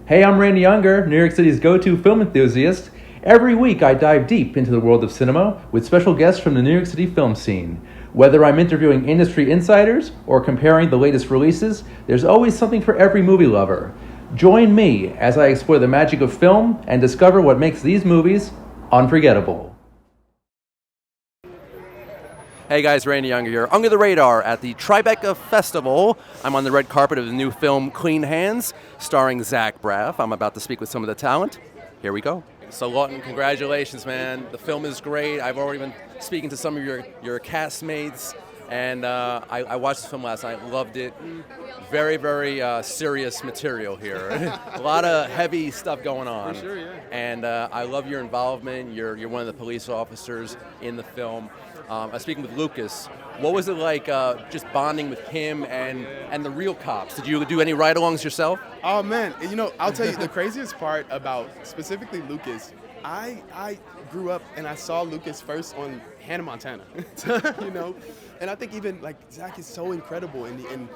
Hey, I'm Randy Younger, New York City's go-to film enthusiast. Every week I dive deep into the world of cinema with special guests from the New York City film scene. Whether I'm interviewing industry insiders or comparing the latest releases, there's always something for every movie lover. Join me as I explore the magic of film and discover what makes these movies unforgettable. Hey guys, Randy Younger here, under the radar at the Tribeca Festival. I'm on the red carpet of the new film Clean Hands, starring Zach Braff. I'm about to speak with some of the talent. Here we go. So Lawton, congratulations, man. The film is great. I've already been speaking to some of your castmates, and I watched the film last night, loved it. Very, very serious material here. A lot of heavy stuff going on. For sure, yeah. And I love your involvement. You're one of the police officers in the film. I was speaking with Lucas. What was it like just bonding with him and the real cops? Did you do any ride-alongs yourself? Oh man, I'll tell you the craziest part about specifically Lucas. I grew up and I saw Lucas first on Hannah Montana, and I think even like Zach is so incredible, and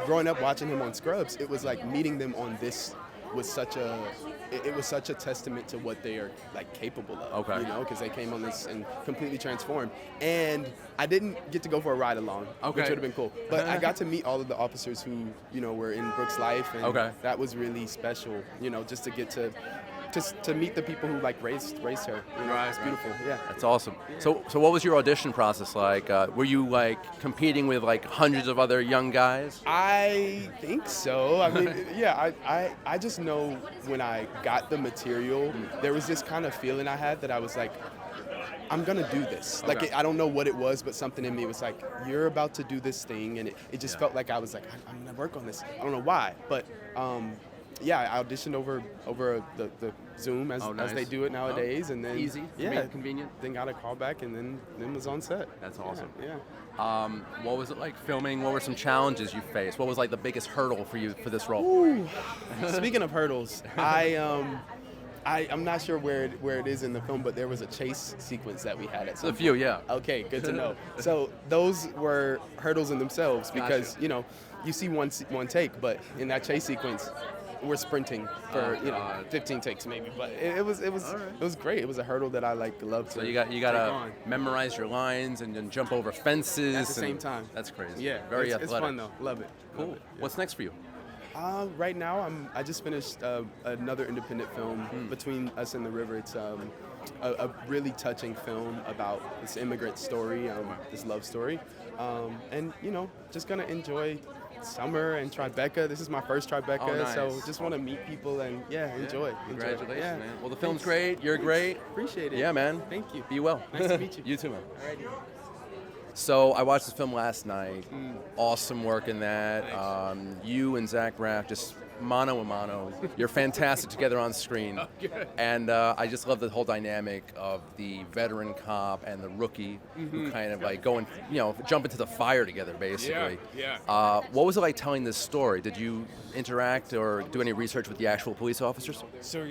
growing up watching him on Scrubs, it was like meeting them on this was such a testament to what they are like capable of. Okay. Because they came on this and completely transformed. And I didn't get to go for a ride along, Okay. which would have been cool. But I got to meet all of the officers who were in Brooke's life, and Okay. that was really special. Just to get to meet the people who like raised her. It's beautiful. Yeah. That's awesome. So what was your audition process like? Were you like competing with like hundreds of other young guys? I think so. I mean, yeah, I just know when I got the material, there was this kind of feeling I had that I was like, I'm going to do this. Okay. Like, I don't know what it was, but something in me was like, you're about to do this thing. And it just felt like I was like, I'm going to work on this. I don't know why, but yeah, I auditioned over the Zoom as they do it nowadays, and then Easy, convenient. Then got a call back, and then was on set. That's awesome. Yeah. What was it like filming? What were some challenges you faced? What was like the biggest hurdle for you for this role? Ooh. Speaking of hurdles, I'm not sure where it is in the film, but there was a chase sequence that we had at some A few, yeah. Okay, good to know. So those were hurdles in themselves because Gotcha. You see one take, but in that chase sequence, we're sprinting for 15 takes maybe. But it was great. It was a hurdle that I loved to. So you gotta memorize your lines and then jump over fences at the same time. That's crazy. Yeah, very it's athletic. fun though. Love it. Cool. Love it, yeah. What's next for you? Right now, I just finished another independent film, Between Us and the River. It's a really touching film about this immigrant story, this love story, and just gonna enjoy summer and Tribeca. This is my first Tribeca, Oh, nice. so just want to meet people and enjoy. Congratulations, Yeah. man. Well, the film's great. You're great. Appreciate it. Yeah, man. Thank you. Be well. Nice to meet you. You too, man. Alrighty. So I watched the film last night. Awesome work in that. You and Zach Braff just mano a mano. You're fantastic together on screen. And I just love the whole dynamic of the veteran cop and the rookie who kind of like go and jump into the fire together, basically. Yeah. What was it like telling this story? Did you interact or do any research with the actual police officers? So,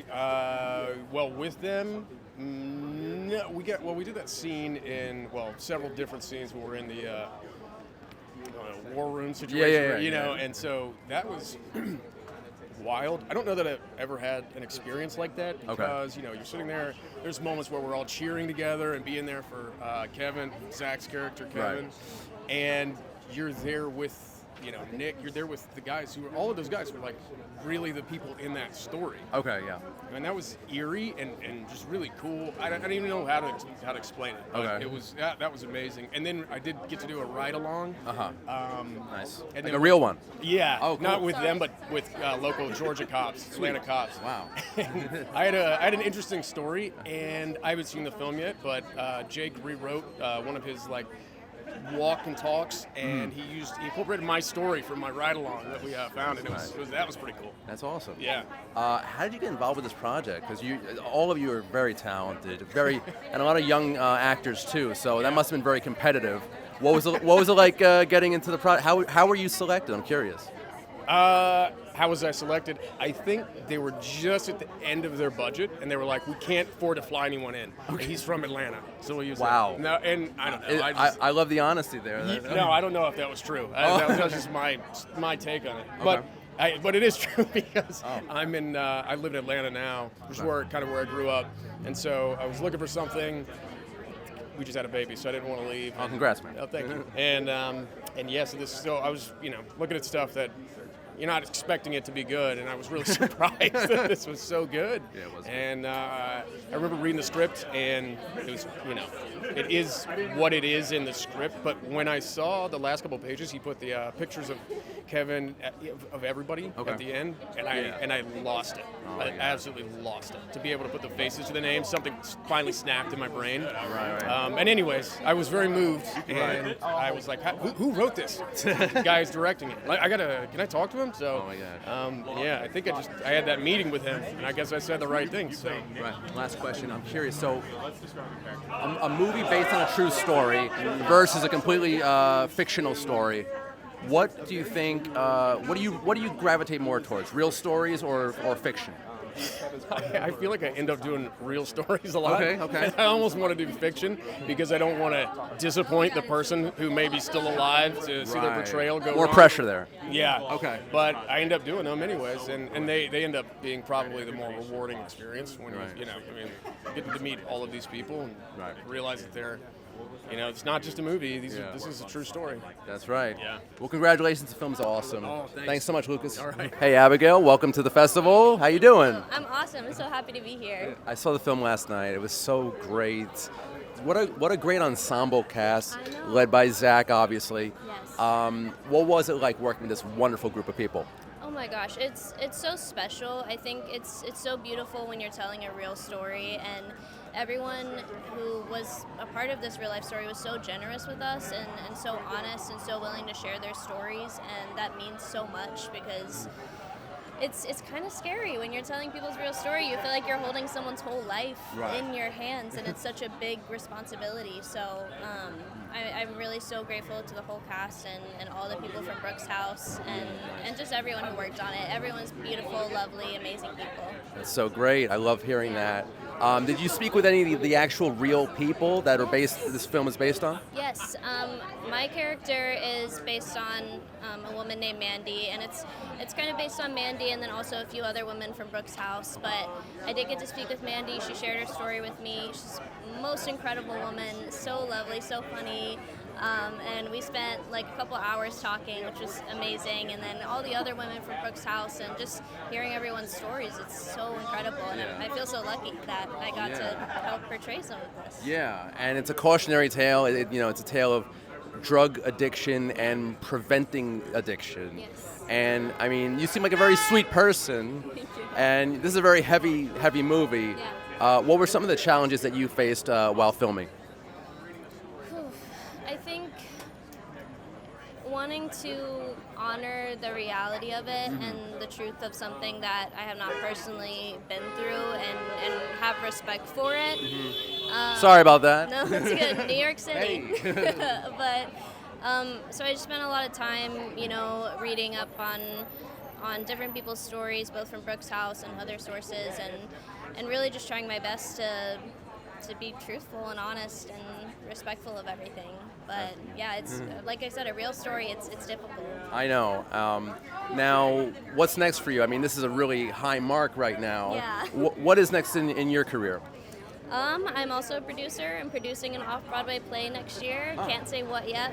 with them, no, we did that scene in several different scenes when we're in the war room situation, and so that was wild. I don't know that I've ever had an experience like that because you're sitting there. There's moments where we're all cheering together and being there for Kevin, Zach's character, Kevin, and you're there with Nick. You're there with the guys all of those guys who are like really the people in that story. Okay, yeah. And that was eerie and just really cool. I don't even know how to explain it. But Okay. it was that was amazing. And then I did get to do a ride along. Nice. And Like then a real one. Yeah. Oh, cool. Not with them, but with local Georgia cops, Atlanta cops. Wow. I had an interesting story, and I haven't seen the film yet, but Jake rewrote one of his walk and talks, and he incorporated my story from my ride along that we found, and that was pretty cool. That's awesome. Yeah. How did you get involved with this project? Because all of you are very talented, and a lot of young actors too. So that must have been very competitive. What was it like getting into the project? How were you selected? I'm curious. How was I selected? I think they were just at the end of their budget, and they were like, "We can't afford to fly anyone in." Okay. He's from Atlanta, so he was wow. Like, no, and I don't know. I love the honesty there. No, I don't know if that was true. That was just my take on it. But But it is true because I live in Atlanta now, which is where I grew up, and so I was looking for something. We just had a baby, so I didn't want to leave. Oh, congrats, man. Oh, thank you. And yes, so I was looking at stuff that you're not expecting it to be good, and I was really surprised that this was so good. Yeah, it was. And I remember reading the script, and it was, it is what it is in the script. But when I saw the last couple pages, he put the pictures of Kevin of everybody at the end, and I lost it. I absolutely lost it. To be able to put the faces to the names, something finally snapped in my brain. Right. And anyways, I was very moved, and I was like, who wrote this? The guy who's directing it. Can I talk to him? So, oh my God. I think I had that meeting with him, and I guess I said the right thing. So, right. Last question. I'm curious. So, a movie based on a true story versus a completely fictional story. What do you think? What do you gravitate more towards? Real stories or fiction? I feel like I end up doing real stories a lot. Okay. I almost want to do fiction because I don't want to disappoint the person who may be still alive to see their portrayal go More wrong. pressure there. Yeah. Okay. But I end up doing them anyways, and they end up being probably the more rewarding experience when getting to meet all of these people and realize that they're. It's not just a movie. This is a true story. That's right. Yeah. Well, congratulations. The film's awesome. Oh, thanks So much, Lucas. All right. Hey, Abigail. Welcome to the festival. How you doing? I'm awesome. I'm so happy to be here. I saw the film last night. It was so great. What a great ensemble cast, I know. led by Zach, obviously. Yes. What was it like working with this wonderful group of people? Oh my gosh, it's so special. I think it's so beautiful when you're telling a real story, and everyone who was a part of this real life story was so generous with us and so honest and so willing to share their stories, and that means so much because it's kind of scary when you're telling people's real story. You feel like you're holding someone's whole life in your hands, and it's such a big responsibility. So I'm really so grateful to the whole cast and all the people from Brooks House and just everyone who worked on it. Everyone's beautiful, lovely, amazing people. That's so great. I love hearing that. Did you speak with any of the actual real people that are this film is based on? Yes, my character is based on a woman named Mandy, and it's kind of based on Mandy and then also a few other women from Brooks House. But I did get to speak with Mandy. She shared her story with me. She's the most incredible woman, so lovely, so funny. And we spent like a couple hours talking, which was amazing. And then all the other women from Brooks House and just hearing everyone's stories, it's so incredible. And I feel so lucky that I got to help portray some of this. Yeah, and it's a cautionary tale. It's a tale of drug addiction and preventing addiction. Yes. And I mean, you seem like a very sweet person. Thank you. And this is a very heavy movie. Yeah. What were some of the challenges that you faced while filming? I think wanting to honor the reality of it and the truth of something that I have not personally been through and have respect for it. Sorry about that. No, it's good. New York City. Hey. But so I just spent a lot of time, reading up on different people's stories, both from Brooks House and other sources, and really just trying my best to be truthful and honest and respectful of everything. But yeah, it's like I said, a real story. It's difficult. I know. Now, what's next for you? I mean, this is a really high mark right now. Yeah. What is next in your career? I'm also a producer. I'm producing an off-Broadway play next year. Can't say what yet,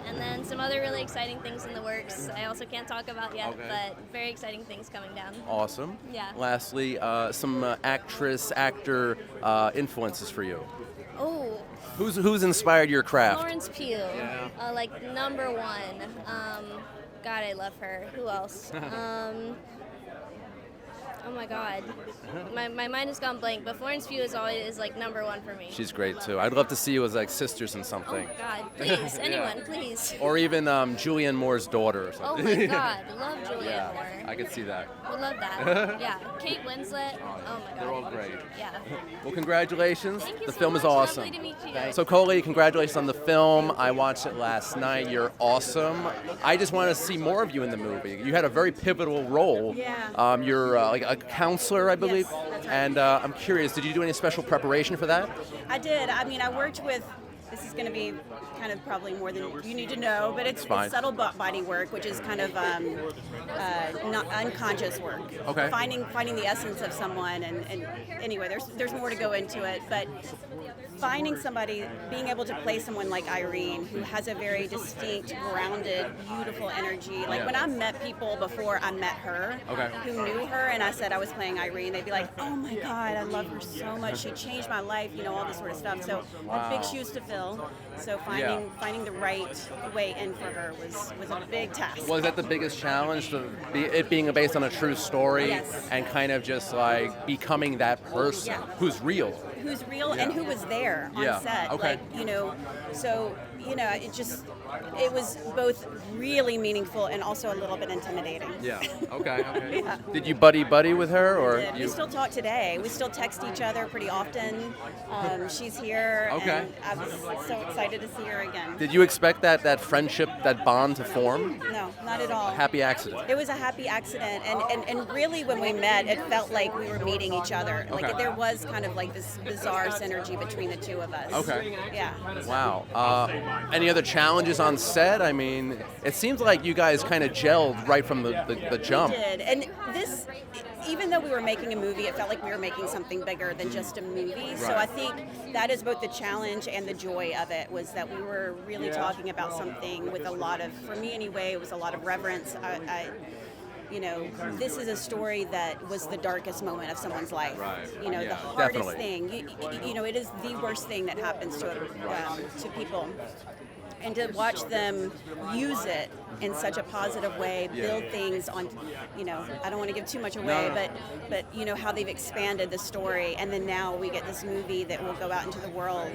and then some other really exciting things in the works. I also can't talk about yet, but very exciting things coming down. Awesome. Yeah. Lastly, some actor influences for you. Oh, Who's inspired your craft? Florence Pugh, like number one. God, I love her. Who else? Oh my God, my mind has gone blank. But Florence Pugh is like number one for me. She's great too. I'd love to see you as like sisters in Oh something. my God, please, anyone, please. Or even Julianne Moore's daughter or Oh something. my God, love Julianne Moore. I could see that. Would love that. Yeah, Kate Winslet. Oh my God. They're all great. Yeah. Well, congratulations. Thank you The so film much. is awesome. Lovely to meet you. So, Coley, congratulations on the film. I watched it last night. You're awesome. I just want to see more of you in the movie. You had a very pivotal role. Yeah. You're like a counselor, I believe. Yes, that's right. And I'm curious, did you do any special preparation for that? I did. I mean, I worked with this is going to be kind of probably more than you need to know, but it's fine. subtle body work, which is kind of not unconscious work. Okay. Finding the essence of someone, and anyway, there's more to go into it, but finding somebody, being able to play someone like Irene, who has a very distinct, grounded, beautiful energy. Like when I met people before I met her, who knew her, and I said I was playing Irene, they'd be like, "Oh my God, I love her so much. She changed my life." You know, all this sort of stuff. So big shoes to fill. So finding the right way in for her was a big task. Was that the biggest challenge, it being based on a true story, Yes. and kind of just like becoming that person who's real? Who's real and who was there on set. Okay. Like, so, it was both really meaningful and also a little bit intimidating. Yeah. Okay. Yeah. Did you buddy with her, or We still talk today. We still text each other pretty often. She's here, Okay. and I was so excited to see her again. did you expect that friendship, that bond to form? No, not at all. Happy accident. It was a happy accident, and really when we met, it felt like we were meeting each other. Like Okay. there was kind of like this bizarre synergy between the two of us. Okay. Yeah. Wow. Any other challenges on set? I mean, it seems like you guys kind of gelled right from the jump. We did, and this, even though we were making a movie, it felt like we were making something bigger than just a movie. So I think that is both the challenge and the joy of it, was that we were really talking about something with a lot of, for me anyway, it was a lot of reverence. This is a story that was the darkest moment of someone's life. Right. The hardest definitely. thing. It is the worst thing that happens to people. And to watch them use it in such a positive way, build things on, I don't want to give too much away, but how they've expanded the story, and then now we get this movie that will go out into the world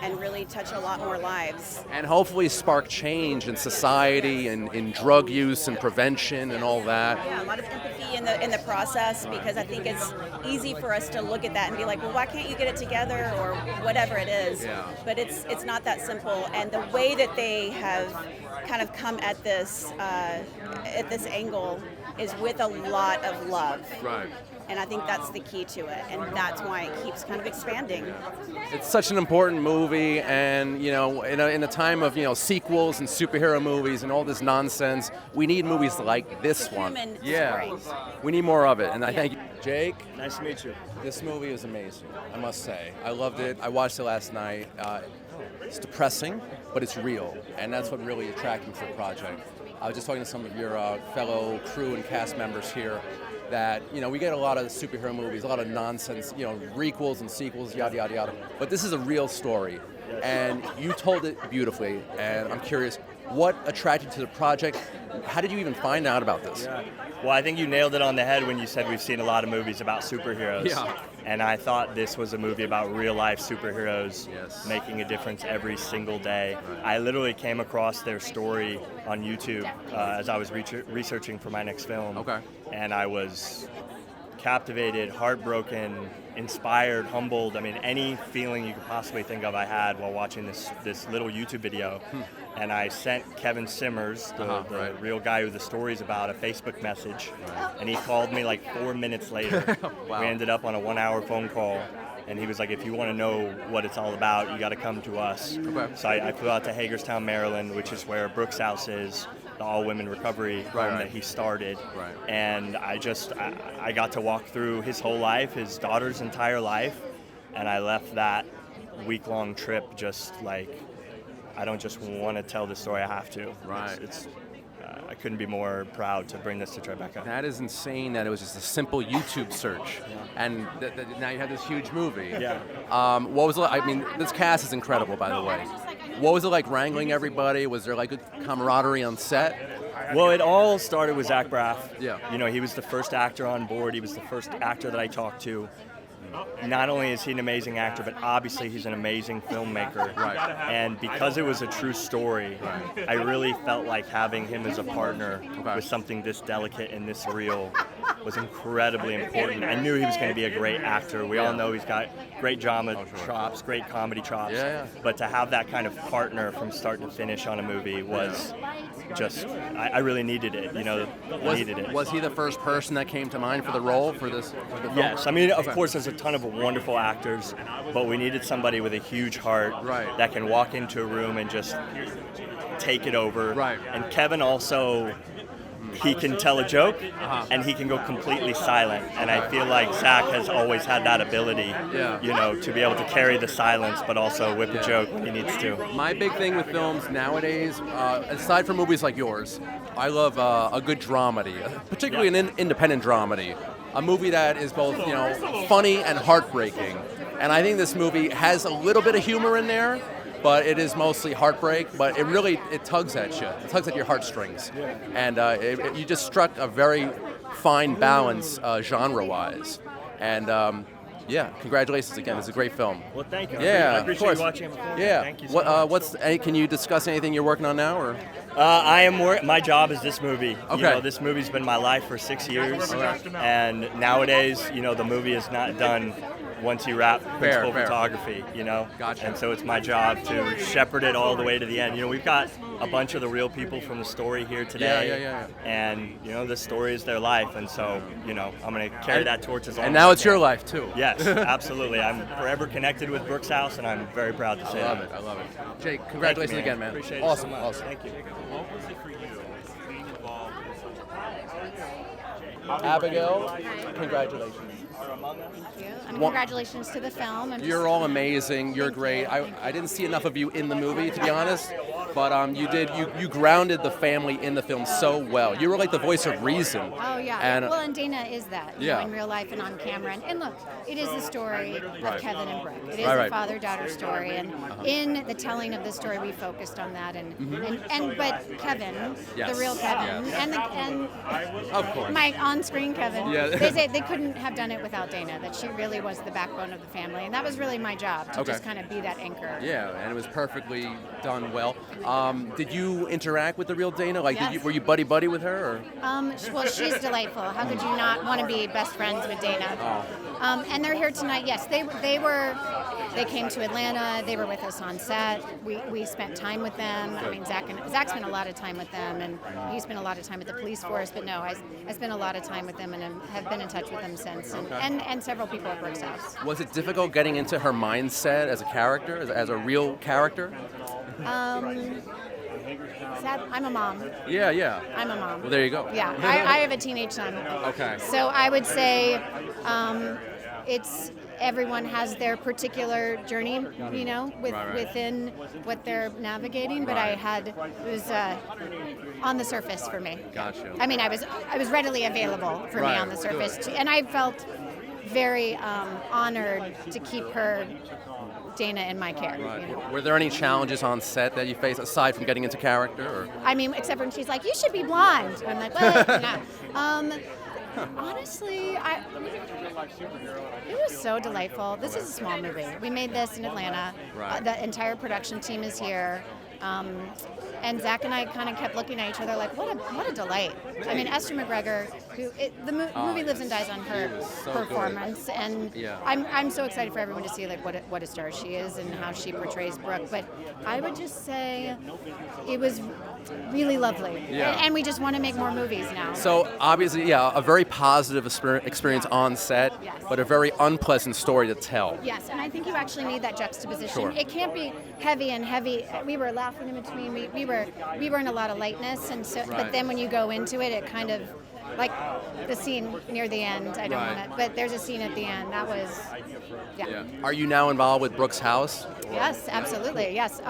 and really touch a lot more lives. And hopefully spark change in society and in drug use and prevention and all that. Yeah, a lot of empathy in the process, because I think it's easy for us to look at that and be like, well, why can't you get it together, or whatever it is. Yeah. But it's not that simple, and the way that they have kind of come at this angle is with a lot of love. Right. And I think that's the key to it, and that's why it keeps kind of expanding. It's such an important movie, and in a time of sequels and superhero movies and all this nonsense, we need movies like this one. Human Yeah, story. we need more of it. And I thank you, Jake. Nice to meet you. This movie is amazing, I must say. I loved it. I watched it last night. It's depressing, but it's real, and that's what really attracted me to the project. I was just talking to some of your fellow crew and cast members here that, we get a lot of superhero movies, a lot of nonsense, requels and sequels, yada, yada, yada. But this is a real story, and you told it beautifully, and I'm curious, what attracted you to the project? How did you even find out about this? Yeah. Well, I think you nailed it on the head when you said we've seen a lot of movies about superheroes. Yeah. And I thought this was a movie about real-life superheroes Yes. making a difference every single day. I literally came across their story on YouTube as I was researching for my next film. Okay. And I was captivated, heartbroken, inspired, humbled. I mean, any feeling you could possibly think of I had while watching this little YouTube video. And I sent Kevin Simmers, the real guy who the story's about, a Facebook message. And he called me like 4 minutes later. Wow. We ended up on a 1-hour phone call. And he was like, if you want to know what it's all about, you got to come to us. Okay. So I flew out to Hagerstown, Maryland, which is where Brooks House is, the all-women recovery home that he started. Right. And I got to walk through his whole life, his daughter's entire life, and I left that week-long trip just like, I don't just want to tell the story, I have to. Right. I couldn't be more proud to bring this to Tribeca. That is insane that it was just a simple YouTube search, and now you have this huge movie. Yeah. What was it like? I mean, this cast is incredible, by the way. What was it like wrangling everybody? Was there like good camaraderie on set? Well, it all started with Zach Braff. Yeah. He was the first actor on board. He was the first actor that I talked to. Not only is he an amazing actor, but obviously he's an amazing filmmaker. Right. And because it was a true story, I really felt like having him as a partner with something this delicate and this real was incredibly important. I knew he was going to be a great actor. We all know he's got great drama chops, great comedy chops. But to have that kind of partner from start to finish on a movie was just, I really needed it. I needed it. Was he the first person that came to mind for the role for the film? Yes, I mean, of course, there's a ton of wonderful actors, but we needed somebody with a huge heart that can walk into a room and just take it over. Right. And Kevin also, he can tell a joke and he can go completely silent. And I feel like Zach has always had that ability, to be able to carry the silence, but also whip a joke when he needs to. My big thing with films nowadays, aside from movies like yours, I love a good dramedy, particularly an independent dramedy. A movie that is both, funny and heartbreaking. And I think this movie has a little bit of humor in there, but it is mostly heartbreak. But it tugs at you. It tugs at your heartstrings. And you just struck a very fine balance genre-wise. And congratulations again. It's a great film. Well, thank you. Yeah, I appreciate you watching it before. Yeah. Thank you so much. Can you discuss anything you're working on now, or? My job is this movie. Okay. This movie's been my life for 6 years, and nowadays, the movie is not done once you wrap principal photography, Gotcha. And so it's my job to shepherd it all the way to the end. We've got a bunch of the real people from the story here today, and this story is their life, and so I'm going to carry that torch as long. And as now I it's can. your life too. Yes, absolutely. I'm forever connected with Brooks House, and I'm very proud to say that. I love it. Jake, congratulations again, man. Appreciate awesome, it so much. awesome. Thank you. What was it for you being involved in Abigail, congratulations. Thank you. And congratulations to the film. You're all amazing. You're great. I didn't see enough of you in the movie, to be honest, but you grounded the family in the film so well. You were like the voice of reason. Oh, yeah. And Dana is that in real life and on camera. And look, it is the story of Kevin and Brooke. It is a father-daughter story. And in the telling of the story, we focused on that. But Kevin, the real Kevin, and of course, my on-screen Kevin, they say they couldn't have done it without Dana, that she really was the backbone of the family. And that was really my job, to just kind of be that anchor. Yeah, and it was perfectly done well. Did you interact with the real Dana? Were you buddy with her? Or? Well, she's delightful. How could you not want to be best friends with Dana? And they're here tonight. Yes, they came to Atlanta. They were with us on set. We spent time with them. I mean, Zach spent a lot of time with them, and he spent a lot of time at the police force. But no, I spent a lot of time with them, and have been in touch with them since, and several people at Brooks House. Was it difficult getting into her mindset as a character, as a real character? I'm a mom. Yeah. I'm a mom. Well, there you go. Yeah, I have a teenage son. Okay. So I would say it's everyone has their particular journey, within what they're navigating. But it was on the surface for me. Gotcha. I mean, I was readily available for me on the surface, and I felt very honored to keep her, Dana, in my care. Right. Were there any challenges on set that you faced aside from getting into character? Or? I mean, except when she's like, "You should be blonde." I'm like, "What?" No. Honestly, it was so delightful. This is a small movie. We made this in Atlanta. Right. The entire production team is here. And Zach and I kind of kept looking at each other like, what a delight. I mean, Esther McGregor, the movie lives and dies on her performance, and I'm so excited for everyone to see like what a star she is and how she portrays Brooke. But I would just say it was really lovely, and we just want to make more movies now. So obviously, a very positive experience on set, but a very unpleasant story to tell. Yes, and I think you actually need that juxtaposition. Sure. It can't be heavy and heavy. We were laughing in between. We were in a lot of lightness, and so. But then when you go into it, it kind of like the scene near the end. I don't want to, but there's a scene at the end that was. Yeah. Are you now involved with Brooks House? Yes, absolutely. Yes,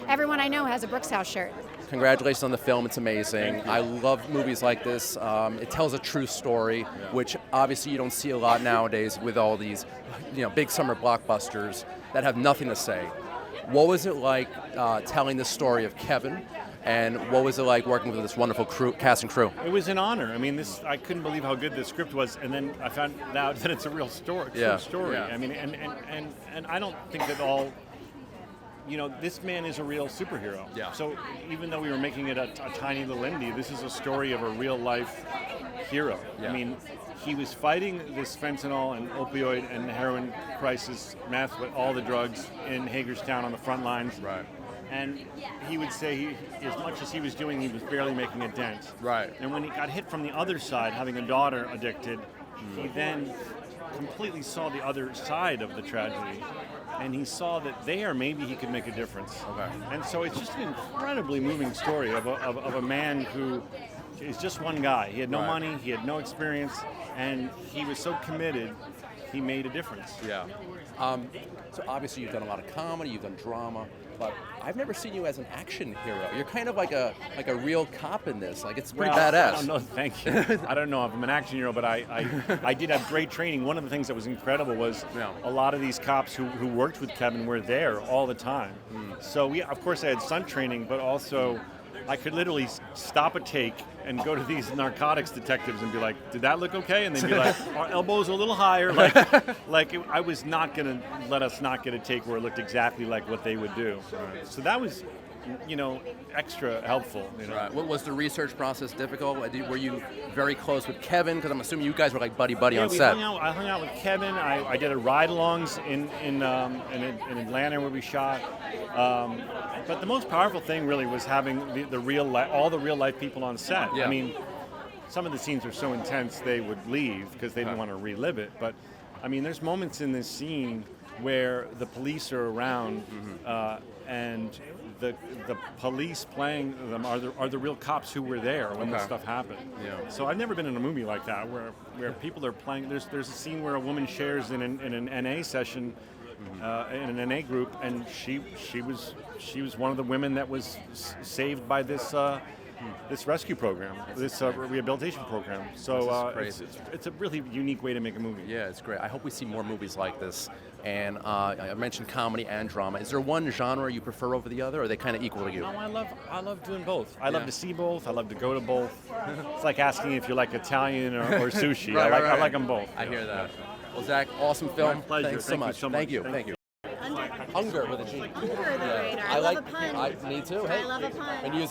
everyone I know has a Brooks House shirt. Congratulations on the film. It's amazing. I love movies like this. It tells a true story, which obviously you don't see a lot nowadays with all these, big summer blockbusters that have nothing to say. What was it like telling the story of Kevin, and what was it like working with this wonderful cast and crew? It was an honor. I mean, I couldn't believe how good the script was, and then I found out that it's a real story. True story. Yeah. I mean, and I don't think that all. This man is a real superhero. Yeah. So even though we were making it a tiny little indie, this is a story of a real life hero. Yeah. I mean, he was fighting this fentanyl and opioid and heroin crisis, meth, with all the drugs in Hagerstown on the front lines. Right. And he would say as much as he was doing, he was barely making a dent. Right. And when he got hit from the other side, having a daughter addicted, he then completely saw the other side of the tragedy. And he saw that there maybe he could make a difference. Okay. And so it's just an incredibly moving story of a man who is just one guy. He had no money, he had no experience, and he was so committed, he made a difference. Yeah. So obviously you've done a lot of comedy, you've done drama, but I've never seen you as an action hero. You're kind of like a real cop in this. Like, it's pretty badass. I don't know, thank you. I don't know if I'm an action hero, but I did have great training. One of the things that was incredible was a lot of these cops who worked with Kevin were there all the time. So of course I had stunt training, but also I could literally stop a take and go to these narcotics detectives and be like, did that look okay? And they'd be like, our elbows a little higher. I was not going to let us not get a take where it looked exactly like what they would do. So that was, extra helpful. Right. What was the research process difficult? Were you very close with Kevin? Because I'm assuming you guys were like buddy on set. I hung out with Kevin. I did a ride-alongs in Atlanta where we shot. But the most powerful thing really was having all the real life people on set. Yeah. I mean, some of the scenes were so intense they would leave because they didn't want to relive it. But I mean, there's moments in this scene where the police are around and the police playing them are the real cops who were there when this stuff happened. Yeah. So I've never been in a movie like that where people are playing. There's a scene where a woman shares in an NA session. In an NA group, and she was one of the women that was saved by this rescue program, this rehabilitation program. So it's a really unique way to make a movie. Yeah, it's great. I hope we see more movies like this. And I mentioned comedy and drama. Is there one genre you prefer over the other, or are they kind of equal to you? No, I love doing both. I love to see both. I love to go to both. It's like asking if you like Italian or sushi. I like them both. I hear that. Well, Zach, awesome film. My pleasure. Thanks so Thank you much. so much. Thank you. Thank you. Hunger with a G. Under the radar. I love a pun. Me too. Hey, I love a pun. been using